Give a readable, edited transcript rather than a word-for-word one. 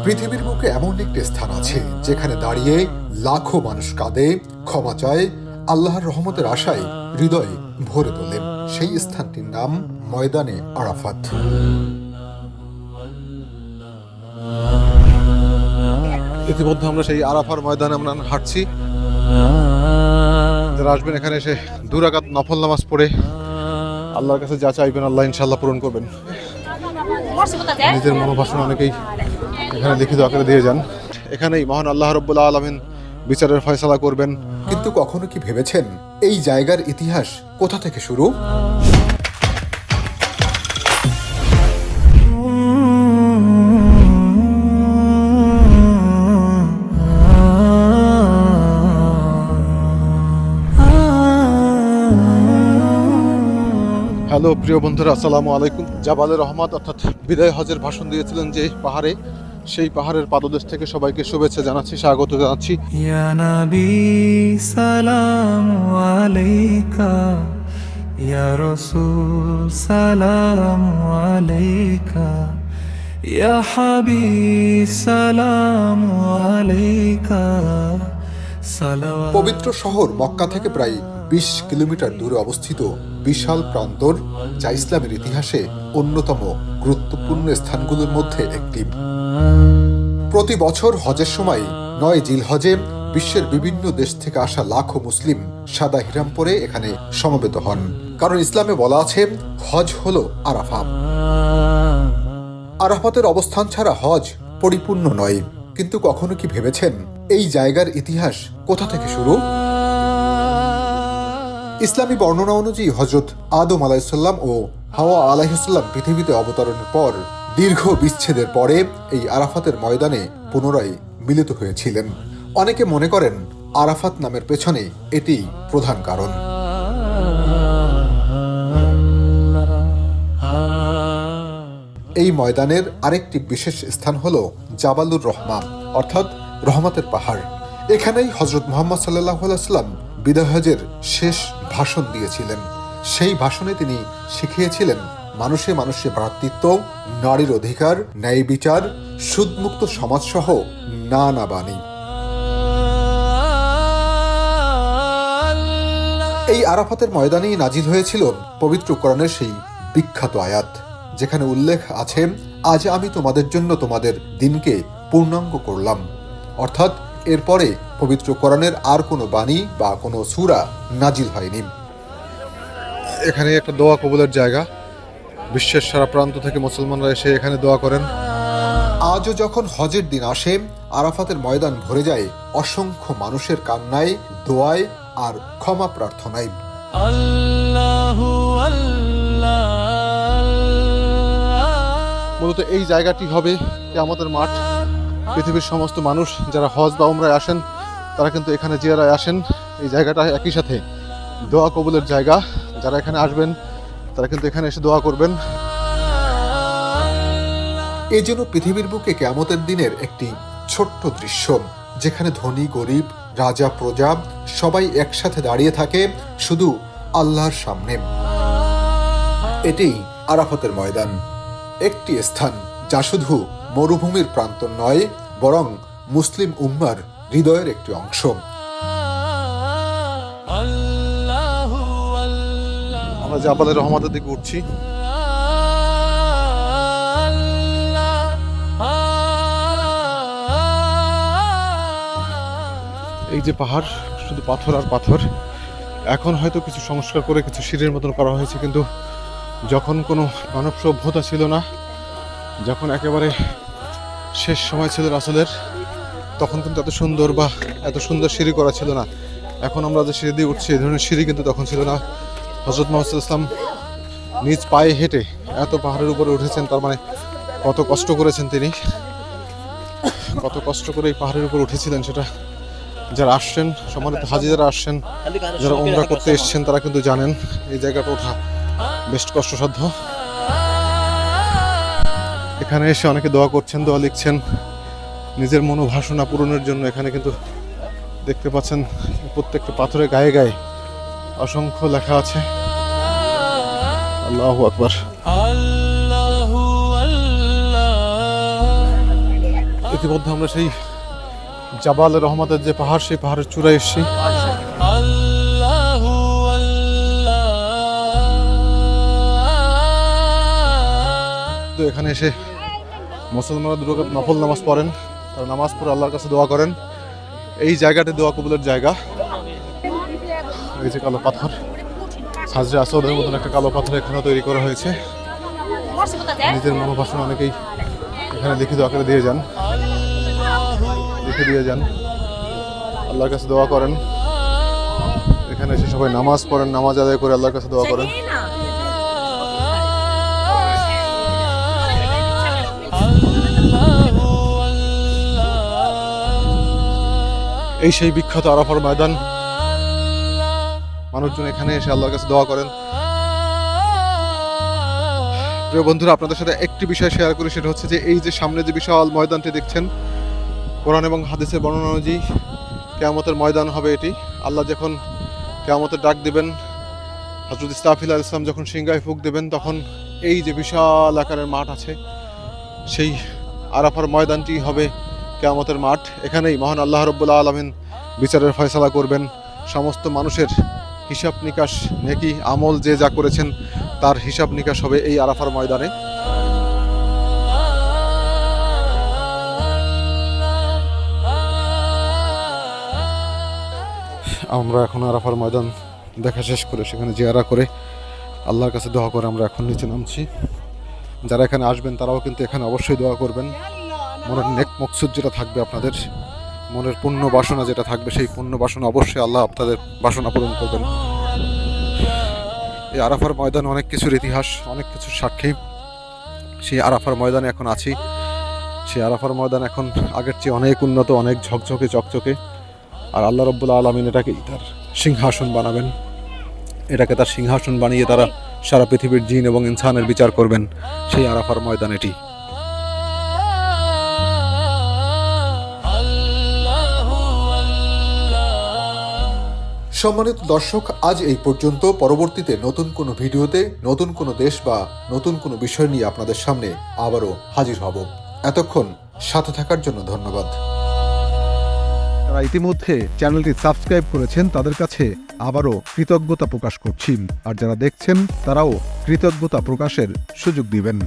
পৃথিবীর বুকে এমন একটি স্থান আছে যেখানে দাঁড়িয়ে লাখো মানুষ কাঁদে, ক্ষমা চায়, আল্লাহর রহমতের আশায় হৃদয় ভরে তোলে। সেই স্থানটির নাম ময়দানে আরাফাত। ইতিমধ্যে আমরা সেই আরাফার ময়দানে আমরা হাঁটছি। যারা আসবেন এখানে এসে 2 রাকাত নফল নামাজ পড়ে আল্লাহর কাছে যা চাইবেন আল্লাহ ইনশাআল্লাহ পূরণ করবেন। নিজের মনোবাসনা অনেকেই এখানে লিখিত আকারে দিয়ে যান। এখানেই মহান আল্লাহ রাব্বুল আলামিন বিচারের ফয়সালা করবেন। কিন্তু কখনো কি ভেবেছেন এই জায়গার ইতিহাস কোথা থেকে শুরু? হ্যালো প্রিয় বন্ধুরা, আসসালামু আলাইকুম। জাবালে রহমত অর্থাৎ বিদায় হজের ভাষণ দিয়েছিলেন যে পাহাড়ে, সেই পাহাড়ের পাদদেশ থেকে সবাইকে শুভেচ্ছা জানাচ্ছি, স্বাগত জানাচ্ছি। ইয়া নবী সালামু আলাইকা, ইয়া রাসূল সালামু আলাইকা, ইয়া হাবিব সালামু আলাইকা। পবিত্র শহর মক্কা থেকে প্রায় 20 কিলোমিটার দূরে অবস্থিত বিশাল প্রান্তর, যা ইসলামের ইতিহাসে অন্যতম গুরুত্বপূর্ণ স্থানগুলোর মধ্যে একটি। প্রতি বছর হজের সময় 9 জিলহজে বিশ্বের বিভিন্ন দেশ থেকে আসা লাখো মুসলিম সাদা হিরাম পরে এখানে সমবেত হন। কারণ ইসলামে বলা আছে, হজ হলো আরাফা। আরাফাতের অবস্থান ছাড়া হজ পরিপূর্ণ নয়। কিন্তু কখনো কি ভেবেছেন এই জায়গার ইতিহাস কোথা থেকে শুরু? ইসলামী বর্ণনা অনুযায়ী হযরত আদম আলাইহিসসালাম ও হাওয়া আলাইহিসসালাম পৃথিবীতে অবতরণের পর দীর্ঘ বিচ্ছেদের পরে এই আরাফাতের ময়দানে পুনরায় মিলিত হয়েছিলেন। অনেকে মনে করেন আরাফাত নামের পেছনে এটি প্রধান কারণ। এই ময়দানের আরেকটি বিশেষ স্থান হল জাবালুর রহমা অর্থাৎ রহমতের পাহাড়। এখানেই হযরত মুহাম্মদ সাল্লাল্লাহু আলাইহি ওয়াসাল্লাম বিদায় হজের শেষ ভাষণ দিয়েছিলেন। সেই ভাষণে তিনি শিখিয়েছিলেন মানুষে মানুষে ভ্রাতৃত্ব, নারীর অধিকার, ন্যায় বিচার, সুদমুক্ত সমাজসহ নানা বাণী। এই আরাফাতের ময়দানেই নাজিল হয়েছিল পবিত্র কোরআনের সেই বিখ্যাত আয়াত, যেখানে উল্লেখ আছে, আজ আমি তোমাদের জন্য তোমাদের দিনকে পূর্ণাঙ্গ করলাম। অর্থাৎ এরপরে পবিত্র কোরআনের আর কোনো বাণী বা কোনো সূরা নাজিল হয়নি। এখানে একটা দোয়া কবুলের জায়গা। বিশ্বের সারা প্রান্ত থেকে মুসলমানরা এসে এখানে দোয়া করেন। আজও যখন হজের দিন আসে, আরাফাতের ময়দান ভরে যায় অসংখ্য মানুষের কান্নায়, দোয়ায় আর ক্ষমা প্রার্থনায়। আল্লাহু আল্লাহ। মূলত এই জায়গাটি হবে কিয়ামতের মাঠ। পৃথিবীর সমস্ত মানুষ যারা হজ বা উমরায় আসেন তারা কিন্তু এখানে জিয়ারায় আসেন। এই জায়গাটা একই সাথে দোয়া কবুলের জায়গা। যারা এখানে আসবেন তারা কিন্তু এখানে এসে দোয়া করবেন। এ যেন পৃথিবীর বুকে কিয়ামতের দিনের একটি ছোট্ট দৃশ্য, যেখানে ধনী গরিব, রাজা প্রজা সবাই একসাথে দাঁড়িয়ে থাকে শুধু আল্লাহর সামনে। এটি আরাফাতের ময়দান, একটি স্থান যা শুধু মরুভূমির প্রান্তর নয়, বরং মুসলিম উম্মার হৃদয়ের একটি অংশ। আমরা জাবালের রহমতের দিকে উঠছি। এই যে পাহাড়, শুধু পাথর আর পাথর। এখন হয়তো কিছু সংস্কার করে কিছু সিঁড়ির মতন করা হয়েছে, কিন্তু যখন কোনো মানব সভ্যতা ছিল না, যখন একেবারে শেষ সময় ছিল রাসূলের, তখন কিন্তু এত সুন্দর সিঁড়ি করা ছিল না। এখন আমরা যে সিঁড়ি দিয়ে উঠছি, এই ধরনের সিঁড়ি কিন্তু তখন ছিল না। হযরত মুহাম্মদ সাল্লাল্লাহু আলাইহি ওয়াসাল্লাম নিজ পায়ে হেঁটে এত পাহাড়ের উপরে উঠেছেন, তার মানে কত কষ্ট করেছেন তিনি, কত কষ্ট করে এই পাহাড়ের উপর উঠেছিলেন সেটা যারা আসছেন, সম্মানিত হাজী যারা আসছেন, যারা উমরা করতে এসছেন, তারা কিন্তু জানেন এই জায়গাটা ওঠা বেশ কষ্টসাধ্য। এখানে এসে অনেকে দোয়া করছেন, দোয়া লিখছেন নিজের মনোবাসনা পূরণের জন্য। এখানে কিন্তু দেখতে পাচ্ছেন প্রত্যেকটা পাথরের গায়ে গায়ে অসংখ্য লেখা আছে আল্লাহু আকবার। আল্লাহু আল্লাহ। ইতিমধ্যে আমরা সেই জাবাল রহমতের যে পাহাড়, সেই পাহাড়ের চূড়ায় এসেছি। আল্লাহু আল্লাহ। তো এখানে এসে মুসলমানরা দুটো নফল নামাজ পড়েন, তারা নামাজ পড়ে আল্লাহর কাছে দোয়া করেন। এই জায়গাটি দোয়া কবুলের জায়গা। এই যে কালো পাথর, হাজরে আসওয়াদের মতন একটা কালো পাথর এখানে তৈরি করা হয়েছে। নিজের মনোবাসনা অনেকেই এখানে লিখিত আকারে দিয়ে যান, লিখে দিয়ে যান, আল্লাহর কাছে দোয়া করেন। এখানে এসে সবাই নামাজ পড়েন, নামাজ আদায় করে আল্লাহর কাছে দোয়া করেন। এই সেই বিখ্যাত আরাফার ময়দান। মানুষজন এখানে এসে আল্লাহর কাছে দোয়া করেন। প্রিয় বন্ধুরা, আপনাদের সাথে একটি বিষয় শেয়ার করি, সেটা হচ্ছে যে এই যে সামনে যে বিশাল ময়দানটি দেখছেন, কোরআন এবং হাদিসের বর্ণনা অনুযায়ী কিয়ামতের ময়দান হবে এটি। আল্লাহ যখন কিয়ামতের ডাক দিবেন, হযরত ইসরাফিল আলাইহিস সালাম যখন সিংহায় ফুঁক দেবেন, তখন এই যে বিশাল আকারের মাঠ আছে, সেই আরাফার ময়দানটি হবে কিয়ামতের মাঠ। এখানেই মহান আল্লাহ রাব্বুল আলামিন বিচারের ফয়সালা করবেন। সমস্ত মানুষের হিসাব নিকাশ, নেকি আমল যে যা করেছেন তার হিসাব নিকাশ হবে এই আরাফার ময়দানে। আমরা এখন আরাফার ময়দান দেখা শেষ করে সেখানে জিয়ারা করে আল্লাহর কাছে দোয়া করে আমরা এখন নিচে নামছি। যারা এখানে আসবেন তারাও কিন্তু এখানে অবশ্যই দোয়া করবেন। মনের নেক মকসুদ যেটা থাকবে, আপনাদের মনের পূর্ণ বাসনা যেটা থাকবে, সেই পূর্ণ বাসনা অবশ্যই আল্লাহ আপনাদের বাসনা পূরণ করবেন। এই আরাফার ময়দানে অনেক কিছুর ইতিহাস, অনেক কিছুর সাক্ষী। সেই আরাফার ময়দানে এখন আছি। সেই আরাফার ময়দান এখন আগের চেয়ে অনেক উন্নত, অনেক ঝকঝকে চকচকে। আর আল্লাহ রাব্বুল আলামিন এটাকে তার সিংহাসন বানাবেন। এটাকে তার সিংহাসন বানিয়ে তারা সারা পৃথিবীর জিন এবং ইনসানের বিচার করবেন সেই আরাফার ময়দান এটি। সম্মানিত দর্শক, আজ এই পর্যন্ত। পরবর্তীতে নতুন কোনো ভিডিওতে নতুন কোনো দেশ বা নতুন কোনো বিষয় নিয়ে আপনাদের সামনে আবারও হাজির হব। এতক্ষণ সাথে থাকার জন্য ধন্যবাদ। যারা ইতিমধ্যে চ্যানেলটি সাবস্ক্রাইব করেছেন তাদের কাছে আবারও কৃতজ্ঞতা প্রকাশ করছি, আর যারা দেখছেন তারাও কৃতজ্ঞতা প্রকাশের সুযোগ দিবেন।